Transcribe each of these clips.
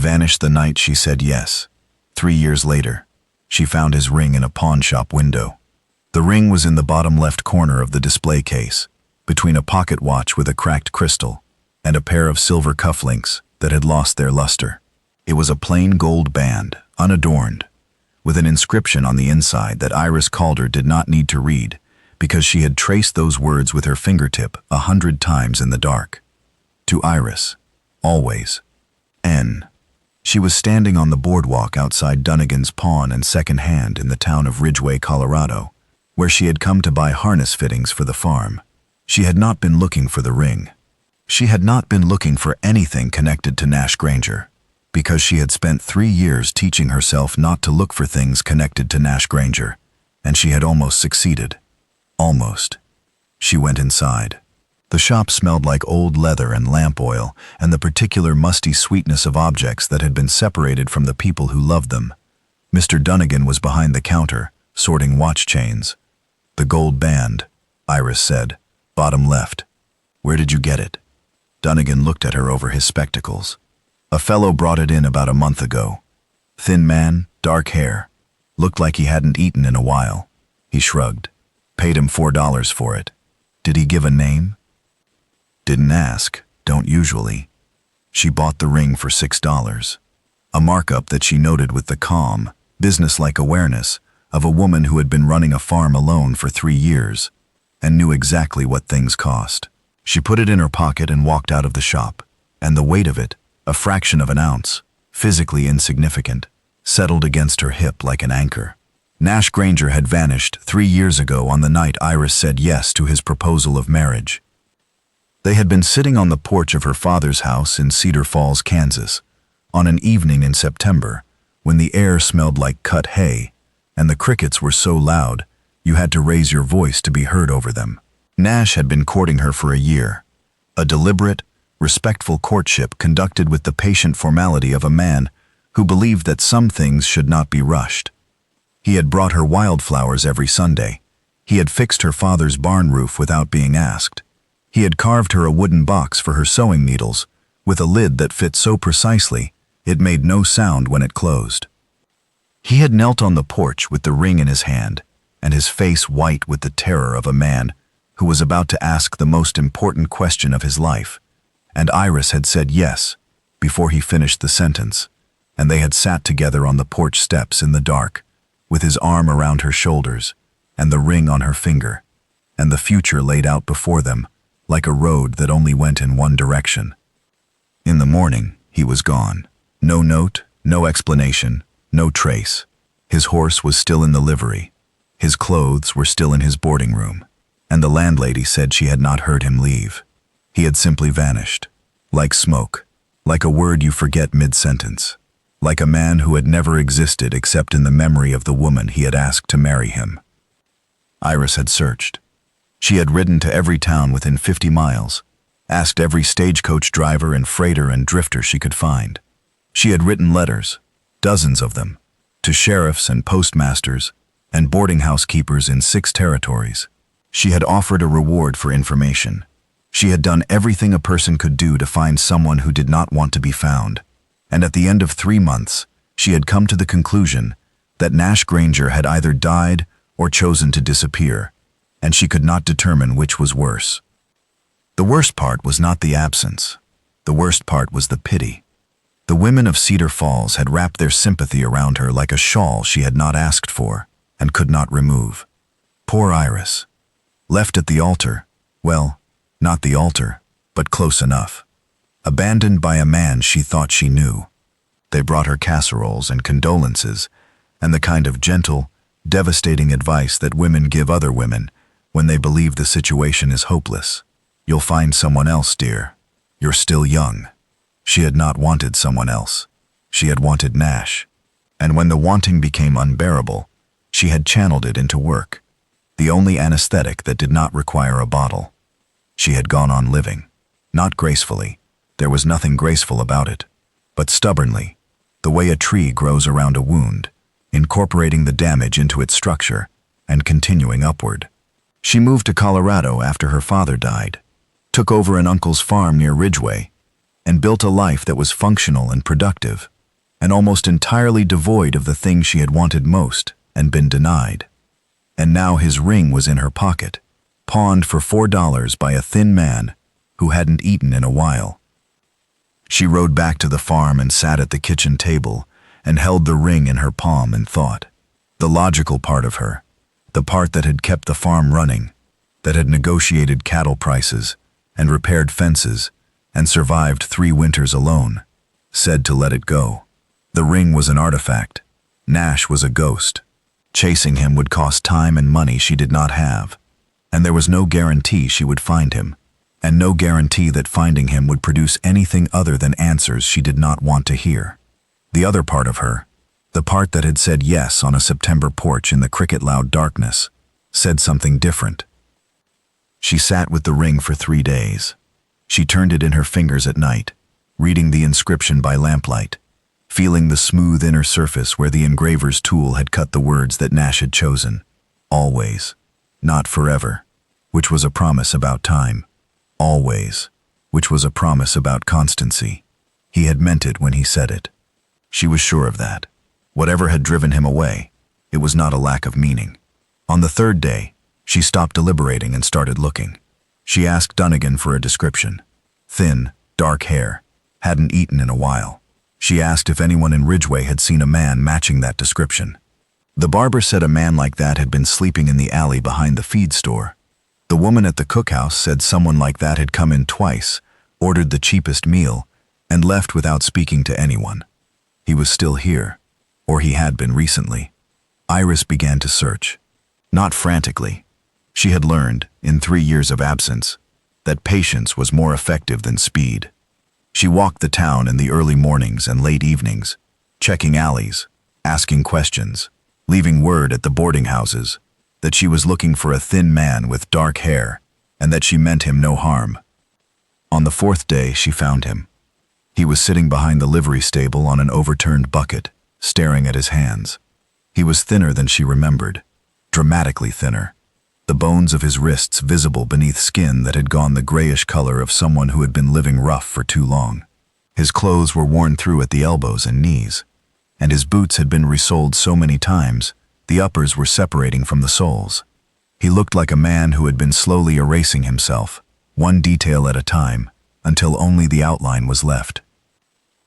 vanished the night she said yes. 3 years later, she found his ring in a pawnshop window. The ring was in the bottom left corner of the display case, between a pocket watch with a cracked crystal and a pair of silver cufflinks that had lost their luster. It was a plain gold band, unadorned, with an inscription on the inside that Iris Calder did not need to read because she had traced those words with her fingertip 100 times in the dark. To Iris, always, N. She was standing on the boardwalk outside Dunnigan's Pawn and Second Hand in the town of Ridgway, Colorado, where she had come to buy harness fittings for the farm. She had not been looking for the ring. She had not been looking for anything connected to Nash Granger, because she had spent 3 years teaching herself not to look for things connected to Nash Granger, and she had almost succeeded. Almost. She went inside. The shop smelled like old leather and lamp oil and the particular musty sweetness of objects that had been separated from the people who loved them. Mr. Dunnigan was behind the counter, sorting watch chains. "The gold band," Iris said, "bottom left. Where did you get it?" Dunnigan looked at her over his spectacles. "A fellow brought it in about a month ago. Thin man, dark hair. Looked like he hadn't eaten in a while." He shrugged. "Paid him $4 for it." "Did he give a name?" "Didn't ask, don't usually." She bought the ring for $6. A markup that she noted with the calm, businesslike awareness of a woman who had been running a farm alone for 3 years and knew exactly what things cost. She put it in her pocket and walked out of the shop, and the weight of it, a fraction of an ounce, physically insignificant, settled against her hip like an anchor. Nash Granger had vanished 3 years ago on the night Iris said yes to his proposal of marriage. They had been sitting on the porch of her father's house in Cedar Falls, Kansas, on an evening in September when the air smelled like cut hay and the crickets were so loud you had to raise your voice to be heard over them. Nash had been courting her for a year, a deliberate, respectful courtship conducted with the patient formality of a man who believed that some things should not be rushed. He had brought her wildflowers every Sunday. He had fixed her father's barn roof without being asked. He had carved her a wooden box for her sewing needles, with a lid that fit so precisely it made no sound when it closed. He had knelt on the porch with the ring in his hand, and his face white with the terror of a man who was about to ask the most important question of his life, and Iris had said yes before he finished the sentence, and they had sat together on the porch steps in the dark, with his arm around her shoulders and the ring on her finger, and the future laid out before them like a road that only went in one direction. In the morning, he was gone. No note, no explanation, no trace. His horse was still in the livery. His clothes were still in his boarding room, and the landlady said she had not heard him leave. He had simply vanished, like smoke, like a word you forget mid-sentence, like a man who had never existed except in the memory of the woman he had asked to marry him. Iris had searched. She had ridden to every town within 50 miles, asked every stagecoach driver and freighter and drifter she could find. She had written letters, dozens of them, to sheriffs and postmasters and boarding house keepers in 6 territories. She had offered a reward for information. She had done everything a person could do to find someone who did not want to be found, and at the end of 3 months, she had come to the conclusion that Nash Granger had either died or chosen to disappear, and she could not determine which was worse. The worst part was not the absence. The worst part was the pity. The women of Cedar Falls had wrapped their sympathy around her like a shawl she had not asked for and could not remove. Poor Iris. Left at the altar, well, not the altar, but close enough. Abandoned by a man she thought she knew. They brought her casseroles and condolences and the kind of gentle, devastating advice that women give other women when they believe the situation is hopeless. "You'll find someone else, dear. You're still young." She had not wanted someone else. She had wanted Nash. And when the wanting became unbearable, she had channeled it into work, the only anesthetic that did not require a bottle. She had gone on living, not gracefully. There was nothing graceful about it, but stubbornly, the way a tree grows around a wound, incorporating the damage into its structure and continuing upward. She moved to Colorado after her father died, took over an uncle's farm near Ridgway, and built a life that was functional and productive, and almost entirely devoid of the thing she had wanted most and been denied. And now his ring was in her pocket, pawned for $4 by a thin man who hadn't eaten in a while. She rode back to the farm and sat at the kitchen table and held the ring in her palm and thought. The logical part of her, the part that had kept the farm running, that had negotiated cattle prices and repaired fences and survived 3 winters alone, said to let it go. The ring was an artifact. Nash was a ghost. Chasing him would cost time and money she did not have, and there was no guarantee she would find him, and no guarantee that finding him would produce anything other than answers she did not want to hear. The other part of her, the part that had said yes on a September porch in the cricket-loud darkness, said something different. She sat with the ring for 3 days. She turned it in her fingers at night, reading the inscription by lamplight, feeling the smooth inner surface where the engraver's tool had cut the words that Nash had chosen. Always, not forever, which was a promise about time. Always, which was a promise about constancy. He had meant it when he said it. She was sure of that. Whatever had driven him away, it was not a lack of meaning. On the 3rd day, she stopped deliberating and started looking. She asked Dunnigan for a description. Thin, dark hair, hadn't eaten in a while. She asked if anyone in Ridgeway had seen a man matching that description. The barber said a man like that had been sleeping in the alley behind the feed store. The woman at the cookhouse said someone like that had come in twice, ordered the cheapest meal, and left without speaking to anyone. He was still here, or he had been recently. Iris began to search. Not frantically. She had learned, in 3 years of absence, that patience was more effective than speed. She walked the town in the early mornings and late evenings, checking alleys, asking questions, leaving word at the boarding houses that she was looking for a thin man with dark hair and that she meant him no harm. On the 4th day, she found him. He was sitting behind the livery stable on an overturned bucket, staring at his hands. He was thinner than she remembered, dramatically thinner, the bones of his wrists visible beneath skin that had gone the grayish color of someone who had been living rough for too long. His clothes were worn through at the elbows and knees, and his boots had been resoled so many times, the uppers were separating from the soles. He looked like a man who had been slowly erasing himself, one detail at a time, until only the outline was left.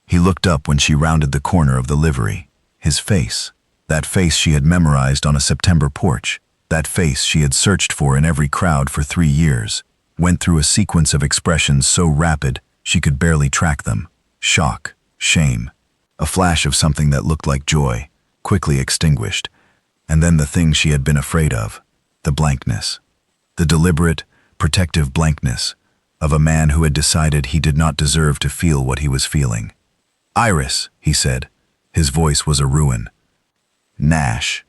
He looked up when she rounded the corner of the livery. His face, that face she had memorized on a September porch, that face she had searched for in every crowd for 3 years, went through a sequence of expressions so rapid she could barely track them. Shock, shame, a flash of something that looked like joy, quickly extinguished, and then the thing she had been afraid of, the blankness, the deliberate, protective blankness of a man who had decided he did not deserve to feel what he was feeling. "Iris," he said. His voice was a ruin. "Nash."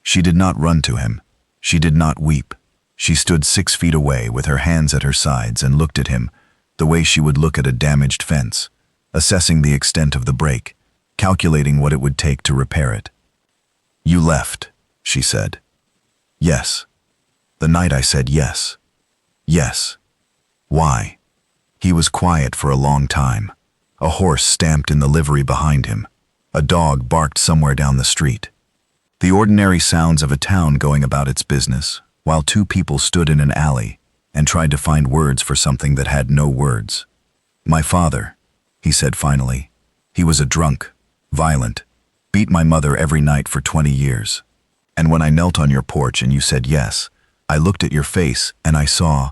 She did not run to him. She did not weep. She stood 6 feet away with her hands at her sides and looked at him, the way she would look at a damaged fence, assessing the extent of the break, calculating what it would take to repair it. "You left," she said. "Yes. The night I said yes. Yes." "Why?" He was quiet for a long time. A horse stamped in the livery behind him. A dog barked somewhere down the street. The ordinary sounds of a town going about its business, while 2 people stood in an alley and tried to find words for something that had no words. "My father," he said finally. "He was a drunk, violent, beat my mother every night for 20 years. And when I knelt on your porch and you said yes, I looked at your face and I saw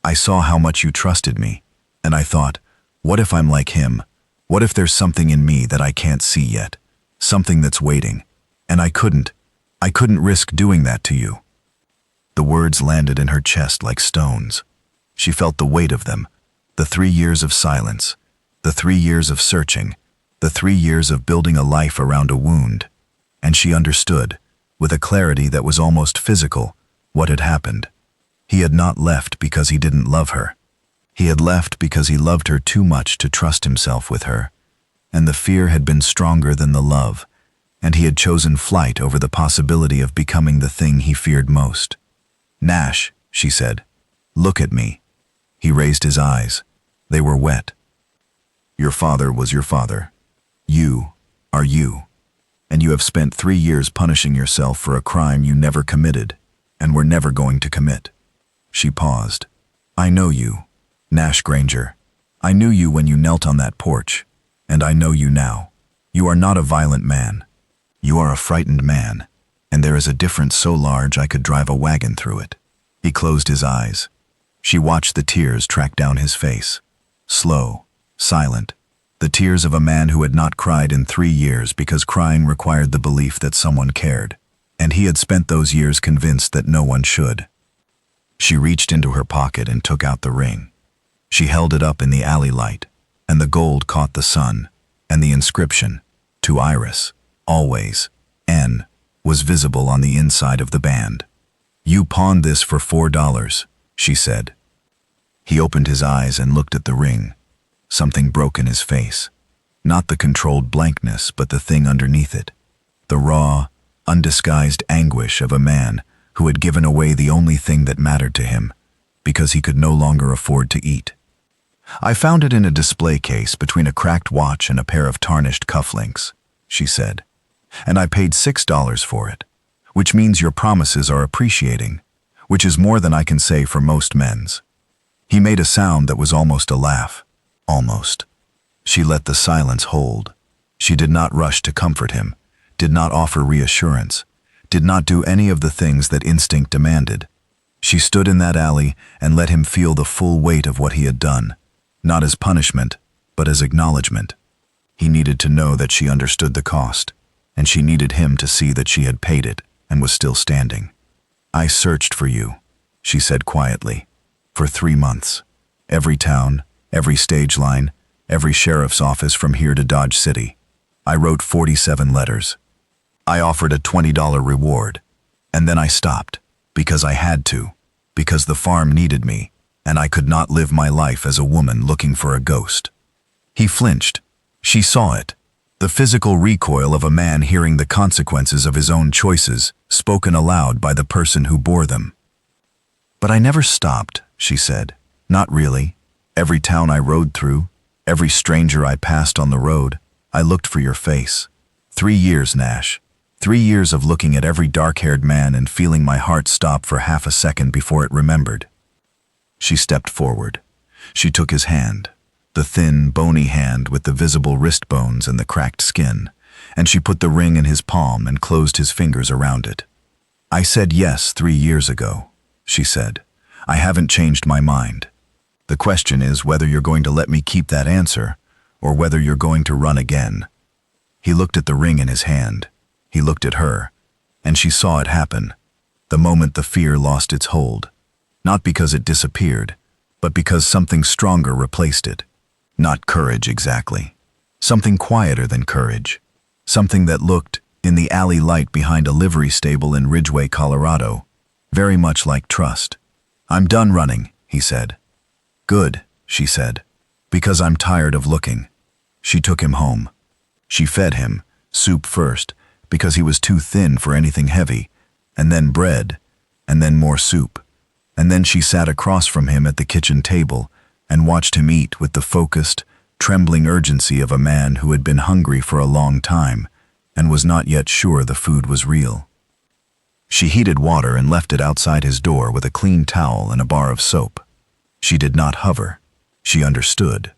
how much you trusted me. And I thought, what if I'm like him? What if there's something in me that I can't see yet? Something that's waiting. And I couldn't risk doing that to you." The words landed in her chest like stones. She felt the weight of them, the 3 years of silence, the 3 years of searching, the 3 years of building a life around a wound. And she understood, with a clarity that was almost physical, what had happened. He had not left because he didn't love her. He had left because he loved her too much to trust himself with her, and the fear had been stronger than the love, and he had chosen flight over the possibility of becoming the thing he feared most. "Nash," she said, "look at me." He raised his eyes. They were wet. Your father was your father. You are you. And you have spent 3 years punishing yourself for a crime you never committed and were never going to commit. She paused. I know you, Nash Granger. I knew you when you knelt on that porch, and I know you now. You are not a violent man. You are a frightened man, and there is a difference so large I could drive a wagon through it. He closed his eyes. She watched the tears track down his face. Slow, silent, the tears of a man who had not cried in 3 years because crying required the belief that someone cared, and he had spent those years convinced that no one should. She reached into her pocket and took out the ring. She held it up in the alley light, and the gold caught the sun, and the inscription, to Iris, always, N, was visible on the inside of the band. You pawned this for $4, she said. He opened his eyes and looked at the ring. Something broke in his face. Not the controlled blankness, but the thing underneath it. The raw, undisguised anguish of a man who had given away the only thing that mattered to him, because he could no longer afford to eat. I found it in a display case between a cracked watch and a pair of tarnished cufflinks, she said, and I paid $6 for it, which means your promises are appreciating, which is more than I can say for most men's. He made a sound that was almost a laugh. Almost. She let the silence hold. She did not rush to comfort him, did not offer reassurance, did not do any of the things that instinct demanded. She stood in that alley and let him feel the full weight of what he had done, not as punishment, but as acknowledgement. He needed to know that she understood the cost, and she needed him to see that she had paid it and was still standing. I searched for you, she said quietly, for 3 months. Every town, every stage line, every sheriff's office from here to Dodge City. I wrote 47 letters. I offered a $20 reward, and then I stopped, because I had to, because the farm needed me, and I could not live my life as a woman looking for a ghost. He flinched. She saw it. The physical recoil of a man hearing the consequences of his own choices, spoken aloud by the person who bore them. But I never stopped, she said. Not really. Every town I rode through, every stranger I passed on the road, I looked for your face. 3 years, Nash. 3 years of looking at every dark-haired man and feeling my heart stop for half a second before it remembered. She stepped forward. She took his hand, the thin, bony hand with the visible wrist bones and the cracked skin, and she put the ring in his palm and closed his fingers around it. I said yes 3 years ago, she said. I haven't changed my mind. The question is whether you're going to let me keep that answer, or whether you're going to run again. He looked at the ring in his hand. He looked at her, and she saw it happen, the moment the fear lost its hold. Not because it disappeared, but because something stronger replaced it. Not courage exactly. Something quieter than courage. Something that looked, in the alley light behind a livery stable in Ridgeway, Colorado, very much like trust. I'm done running, he said. Good, she said, because I'm tired of looking. She took him home. She fed him, soup first, because he was too thin for anything heavy, and then bread, and then more soup. And then she sat across from him at the kitchen table and watched him eat with the focused, trembling urgency of a man who had been hungry for a long time and was not yet sure the food was real. She heated water and left it outside his door with a clean towel and a bar of soap. She did not hover. She understood,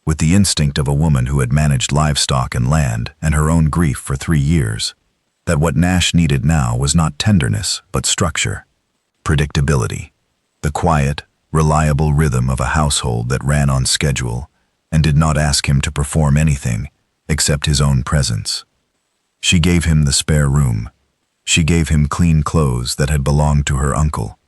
with the instinct of a woman who had managed livestock and land and her own grief for 3 years, that what Nash needed now was not tenderness, but structure, predictability, the quiet, reliable rhythm of a household that ran on schedule and did not ask him to perform anything except his own presence. She gave him the spare room. She gave him clean clothes that had belonged to her uncle.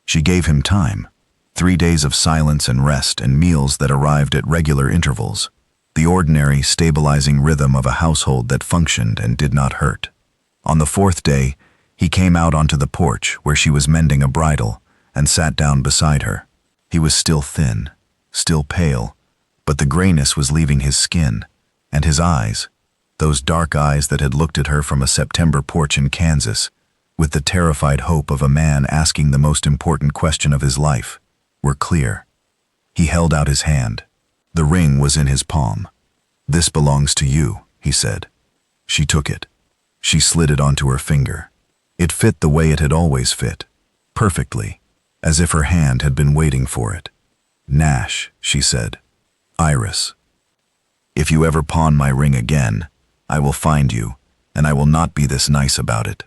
She gave him time. 3 days of silence and rest and meals that arrived at regular intervals, the ordinary, stabilizing rhythm of a household that functioned and did not hurt. On the 4th day, he came out onto the porch where she was mending a bridle and sat down beside her. He was still thin, still pale, but the grayness was leaving his skin, and his eyes, those dark eyes that had looked at her from a September porch in Kansas, with the terrified hope of a man asking the most important question of his life, were clear. He held out his hand. The ring was in his palm. "This belongs to you," he said. She took it. She slid it onto her finger. It fit the way it had always fit, perfectly, as if her hand had been waiting for it. "Nash," she said. "Iris. If you ever pawn my ring again, I will find you, and I will not be this nice about it."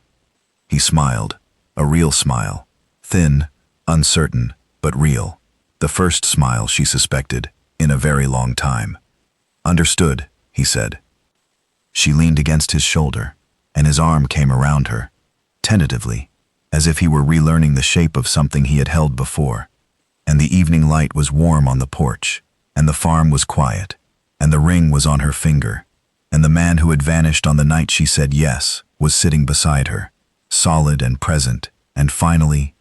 He smiled, a real smile, thin, uncertain, but real. The first smile, she suspected, in a very long time. "Understood," he said. She leaned against his shoulder, and his arm came around her, tentatively, as if he were relearning the shape of something he had held before. And the evening light was warm on the porch, and the farm was quiet, and the ring was on her finger, and the man who had vanished on the night she said yes was sitting beside her, solid and present, and finally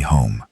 home.